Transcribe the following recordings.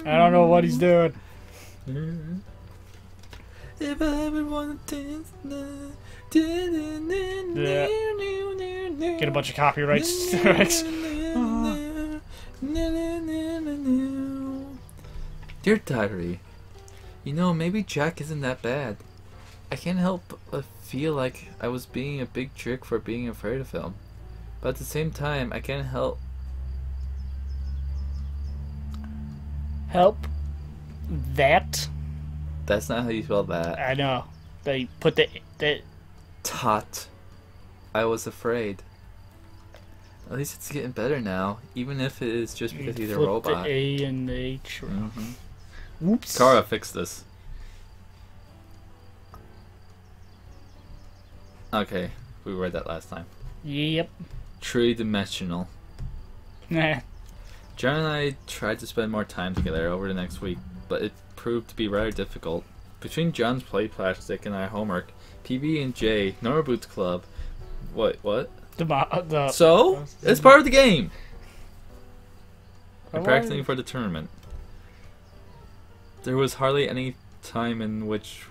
I don't know what he's doing. If I ever want to dance, Yeah. Get a bunch of copyright strikes. Dear Diary, you know, maybe Jack isn't that bad. I can't help but feel like I was being a big jerk for being afraid of him. But at the same time, I can't help. Help. That. That's not how you spell that. I know. They put the Tot. I was afraid. At least it's getting better now, even if it is just because he's a flip robot. the A and the H. Mm-hmm. Whoops. Kara, fix this. Okay, we read that last time. Yep. Three-dimensional. Nah. John and I tried to spend more time together over the next week, but it proved to be rather difficult. Between John's play plastic and our homework, PB and J, Norma Boots Club. What? So? It's part of the game! And practicing for the tournament. There was hardly any time in which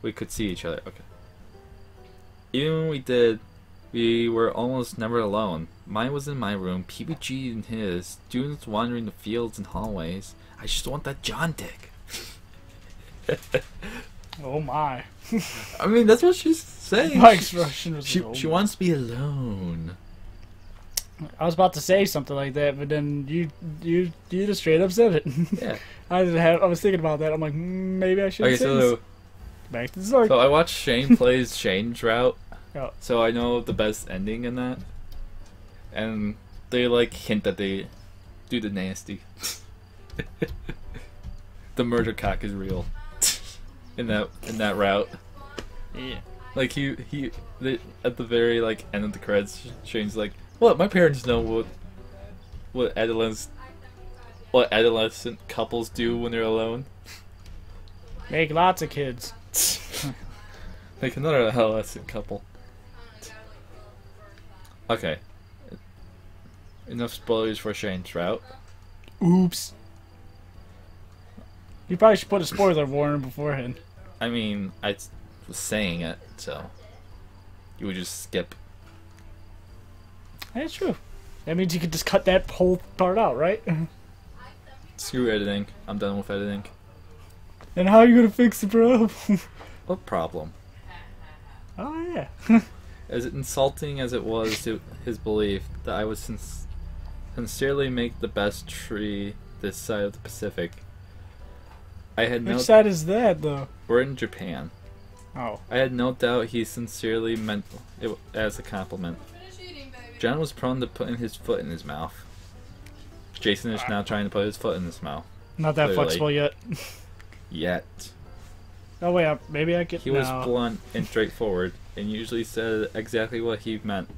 we could see each other. Okay. Even when we did, we were almost never alone. Mine was in my room, PBG in his, students wandering the fields and hallways. I just want that John dick. Oh my. I mean, that's what she's saying. My expression was She wants to be alone. I was about to say something like that, but then you just straight up said it. Yeah. I was thinking about that. I'm like, maybe I should. Okay, so back to the story. I watched Shane plays Shane's route, Oh. so I know the best ending in that. And they like hint that they do the nasty. The murder cock is real in that route. Yeah. Like at the very like end of the credits, Shane's like, "What? My parents know what adolescent couples do when they're alone. Make lots of kids." Make another adolescent couple. Okay. Enough spoilers for Shane's route. Oops. You probably should put a spoiler warning beforehand. I mean, I was saying it, so you would just skip. That's true. That means you could just cut that whole part out, right? Screw editing. I'm done with editing. And how are you gonna fix the problem? What problem? Oh yeah. As insulting as it was to his belief that I would sincerely make the best tree this side of the Pacific, I had Which side is that, though? We're in Japan. Oh. I had no doubt he sincerely meant it as a compliment. John was prone to putting his foot in his mouth. Jason is now trying to put his foot in his mouth. Not that flexible yet. Yet. Oh wait, maybe I get. He was blunt and straightforward, and usually said exactly what he meant,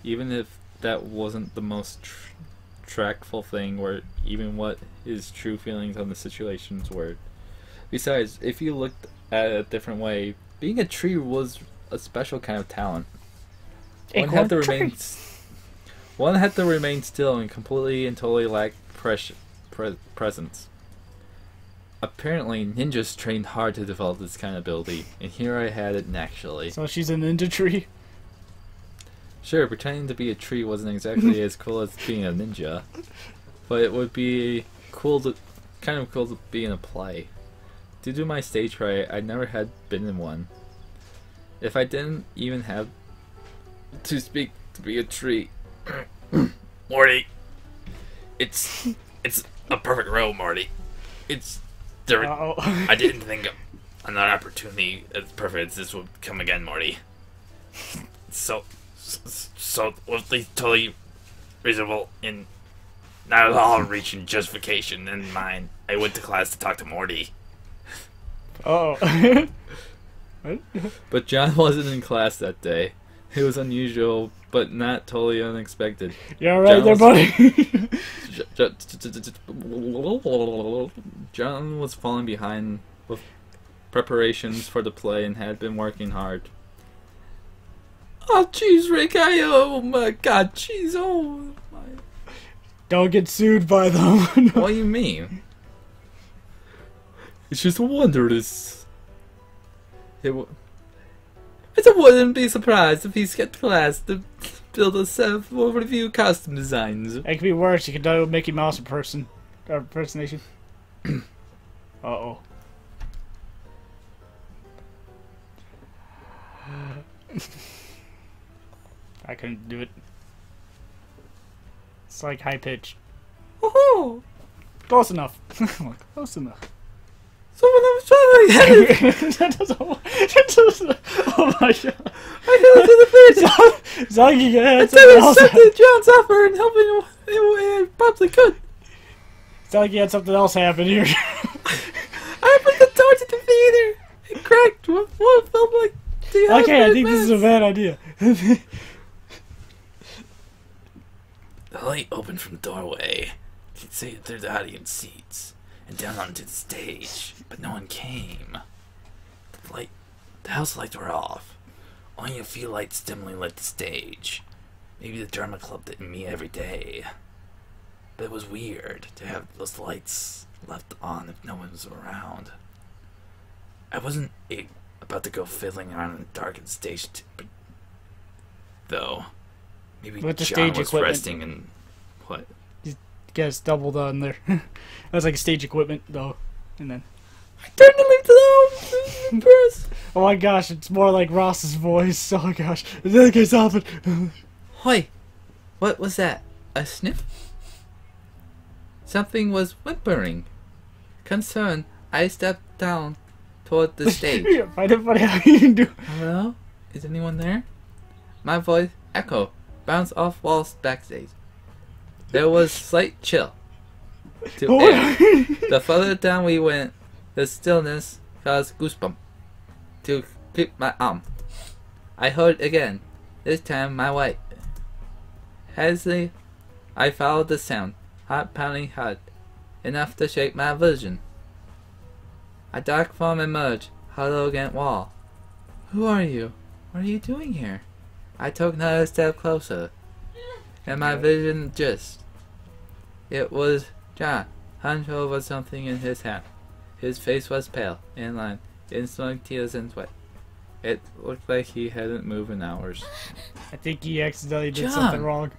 even if that wasn't the most tractful thing, or even what his true feelings on the situations were. Besides, if you looked at it a different way, being a tree was a special kind of talent. One had to remain still and completely and totally lack presence. Apparently, ninjas trained hard to develop this kind of ability, and here I had it naturally. So she's a ninja tree? Sure, pretending to be a tree wasn't exactly as cool as being a ninja, but it would be kind of cool to be in a play. Due to my stage fright, I never had been in one. If I didn't even have to speak to be a tree. Morty, it's a perfect role, Morty. I didn't think another opportunity as perfect as this would come again, Morty. So totally reasonable and not at all reaching justification in mind. I went to class to talk to Morty. Oh. What? But John wasn't in class that day. It was unusual, but not totally unexpected. You alright there, buddy? John was falling behind with preparations for the play and had been working hard. Oh, jeez, Rick, oh my god, jeez, oh my... Don't get sued by them. What do you mean? It's just wondrous. I wouldn't be surprised if he skipped class to build a self-review costume designs. It could be worse. You could do Mickey Mouse impersonation. Uh-oh. I couldn't do it. It's like high pitch. Oh, Close enough. Close enough. so when I was trying to get it, That doesn't. Oh my god. I fell into the pit. Zoggy, you had Instead something of else. accepting John's offer and helping him in a way I probably could, Zoggy had something else happen here. I put the torch at the theater. It cracked. What felt like the Okay, I think this is a bad idea. The light opened from the doorway. You could see it through the audience seats and down onto the stage, but no one came. The house lights were off. Only a few lights dimly lit the stage. Maybe the drama club didn't meet every day. But it was weird to have those lights left on if no one was around. I wasn't about to go fiddling around in the darkened stage, though. Maybe With the John stage was equipment. resting and what? Guys doubled on there. That was like stage equipment though. And then I turned the light to the home press. oh my gosh, it's more like Ross's voice. Oh my gosh. And then it gets off it. Hoy! What was that? A sniff? Something was whimpering. Concerned, I stepped down toward the stage. Find it funny how you can do. Hello? Is anyone there? My voice echo bounced off walls backstage. There was slight chill to air. The further down we went, the stillness caused goosebumps to grip my arm. I heard again, this time my wife. Hastily, I followed the sound, heart pounding hard, enough to shake my vision. A dark form emerged, huddled against wall. Who are you? What are you doing here? I took another step closer, and my vision just. It was John, hunched over something in his hand. His face was pale and lined, instantly tears and sweat. It looked like he hadn't moved in hours. I think he accidentally did John. something wrong.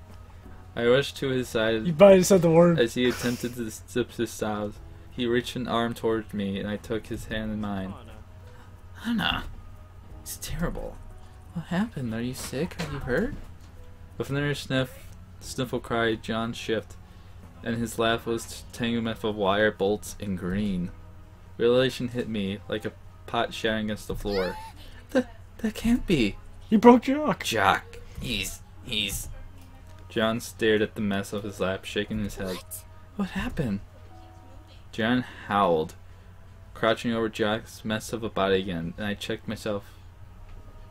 I rushed to his side. You probably said the word. As he attempted to zip his sobs, he reached an arm towards me, and I took his hand in mine. Anna, it's terrible. What happened? Are you sick? Are you hurt? With another sniffle cry, John shifted, and his laugh was tangled of wire bolts in green. Realization hit me like a pot shattering against the floor. That can't be. You broke Jock. Jock, he's... John stared at the mess of his lap, shaking his head. What happened? John howled, crouching over Jock's mess of a body again, and I checked myself.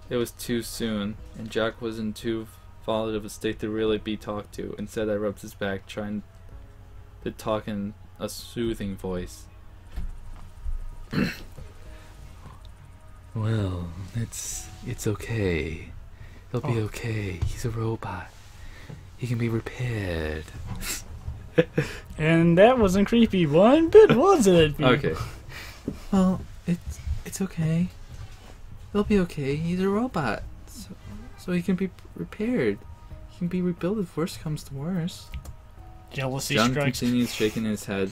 It was too soon, and Jock was in too fallen of a state to really be talked to. Instead, I rubbed his back, trying to talk in a soothing voice. Well, it's okay. He'll be okay. He's a robot. He can be repaired. And that wasn't creepy one bit, was it? Okay. Well, it's okay. He'll be okay. He's a robot. So he can be repaired. He can be rebuilt if worst comes to worst. Jealousy John strikes. continues shaking his head.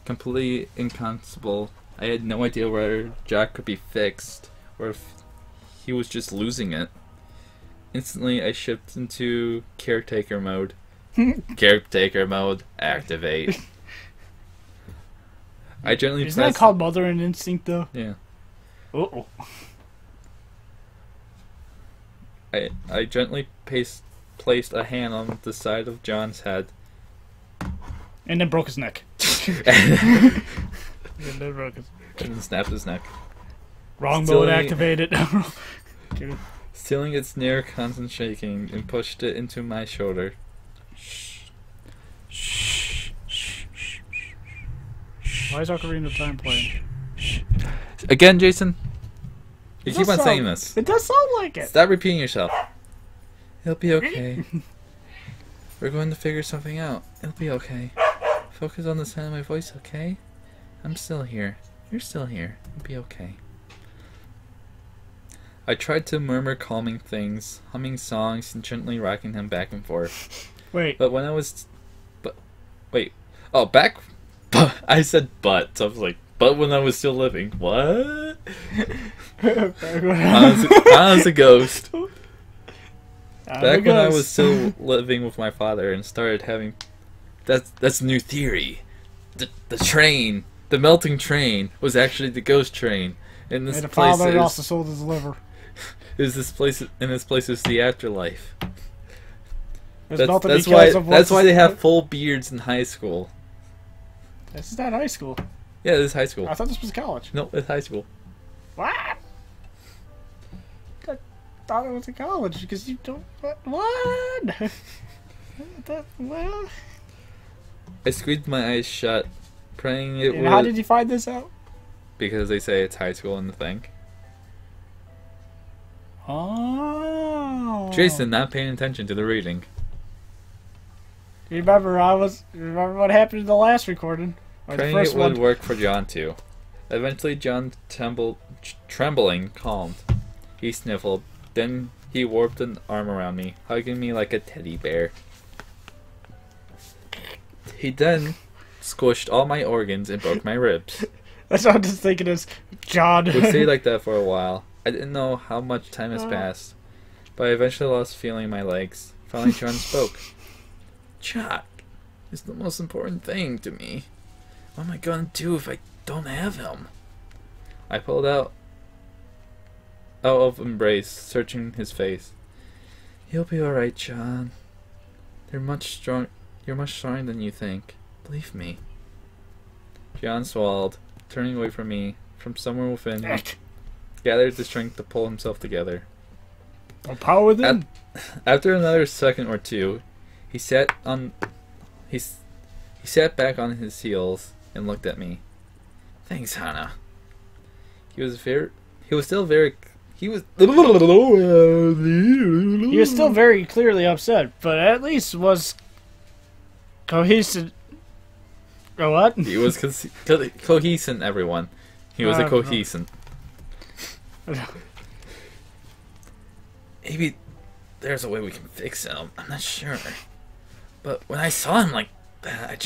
Completely inconsolable. I had no idea whether Jack could be fixed, or if he was just losing it. Instantly, I shifted into caretaker mode. Caretaker mode, activate. I gently Isn't that pressed... called Mother and Instinct, though? Yeah. Uh-oh. I gently placed a hand on the side of John's head. And then broke his neck. And then broke his... And snapped his neck. Wrong Still mode ain't- activated. Stealing its near constant shaking, and pushed it into my shoulder. Why is Ocarina of Time playing? Again, Jason? You It keep does on saying sound- this. It does sound like it. Stop repeating yourself. It'll be okay. We're going to figure something out. It'll be okay. Focus on the sound of my voice, okay? I'm still here. You're still here. You'll be okay. I tried to murmur calming things, humming songs and gently rocking him back and forth. Wait. But when I was... Wait. Oh, back... I said but. So I was like, but when I was still living. What? I was a ghost. Back when I was still living with my father and started having... That's a new theory. The train, the melting train, was actually the ghost train. And this and the place father is... also sold his liver. Is this place... And this place is the afterlife. That's why they have full beards in high school. This is not high school. Yeah, this is high school. I thought this was college. No, it's high school. What? I thought it was a college because you don't. What? Well. I squeezed my eyes shut, praying it would. How did you find this out? Because they say it's high school in the thing. Oh. Jason, not paying attention to the reading. Remember what happened in the last recording? Or Praying the first it would one? work for John too. Eventually, John trembling calmed. He sniffled. Then he warped an arm around me, hugging me like a teddy bear. He then squished all my organs and broke my ribs. That's what I'm just thinking is, John. We stayed like that for a while. I didn't know how much time has passed, but I eventually lost feeling in my legs. Finally, John spoke. Chuck is the most important thing to me. What am I gonna do if I don't have him? I pulled out of embrace, searching his face. You'll be alright, John. You're much stronger than you think. Believe me. John swallowed, turning away from me. From somewhere within him, gathered the strength to pull himself together. A power within. After another second or two, he sat back on his heels and looked at me. Thanks, Hannah. He was still very clearly upset, but at least was cohesive. Oh, what? He was cohescent, everyone. He was a cohescent. Maybe there's a way we can fix him. I'm not sure. But when I saw him like that,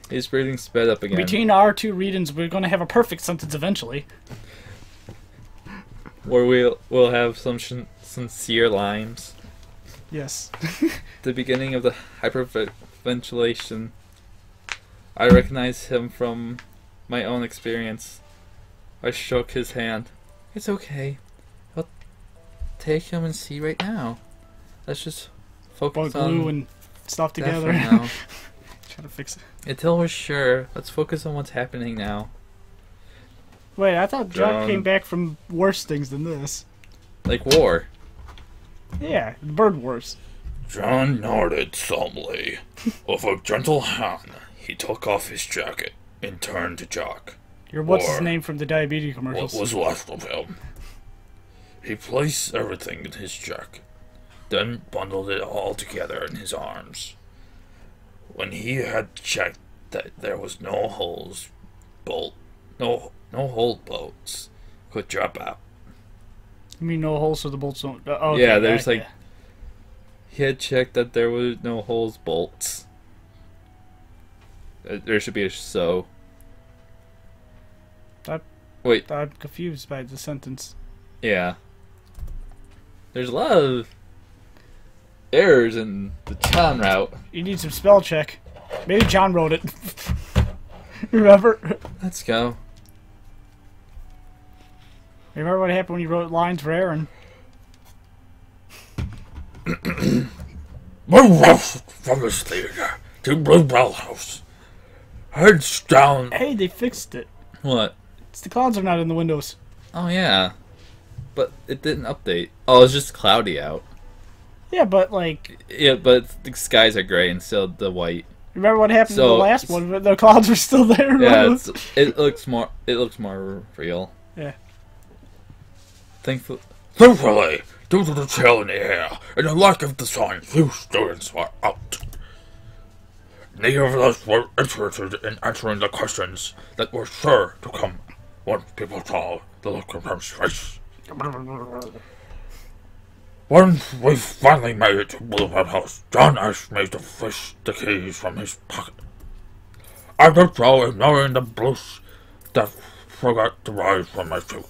his breathing sped up again. Between our two readings, we're going to have a perfect sentence eventually. Where we'll have some sincere lines. Yes. The beginning of the hyperventilation. I recognized him from my own experience. I shook his hand. It's okay. I'll take him and see right now. Let's just focus on glue and stuff together. that for now. Trying to fix it. Until we're sure, let's focus on what's happening now. Wait, I thought John came back from worse things than this. Like war. Yeah, bird wars. John nodded solemnly. With a gentle hand, he took off his jacket and turned to Jock. What's his name from the diabetes commercials? What was left of him. He placed everything in his jacket, then bundled it all together in his arms. When he had checked that there was no hole bolts could drop out. You mean no holes so the bolts don't... okay, yeah, there's like... He had checked that there was no holes bolts. There should be a so. Wait. I'm confused by the sentence. Yeah. There's a lot of errors in the John route. You need some spell check. Maybe John wrote it. Remember? Let's go. Remember what happened when you wrote lines for Aaron? From the theater to Bluebell House. Heads down. Hey, they fixed it. What? It's the clouds are not in the windows. Oh, yeah. But it didn't update. Oh, it's just cloudy out. Yeah, but like... Yeah, but the skies are gray instead of the white. Remember what happened in the last one? But the clouds were still there. Yeah, it looks more real. Yeah. Thankfully, due to the chill in the air and the lack of the sun, few students were out. Neither of us were interested in answering the questions that were sure to come once people saw the look on his face. When we finally made it to Bluebird House, John asked me to fish the keys from his pocket. I did so, ignoring the blush that forgot to rise from my tooth.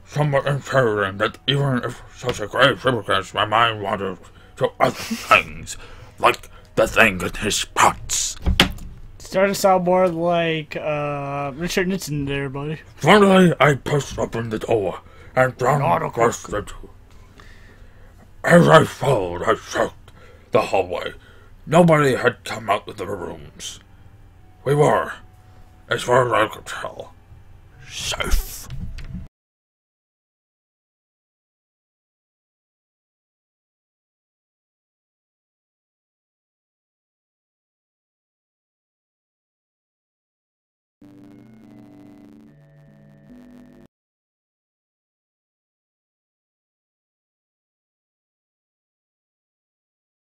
Somewhat ensuring that even if such a grave circumstance, my mind wandered to other things, like the thing in his pots. Starting to sound more like Richard Nixon there, buddy. Finally, I pushed open the door, and John burst into. As I followed, I checked the hallway. Nobody had come out of the rooms. We were, as far as I could tell, safe.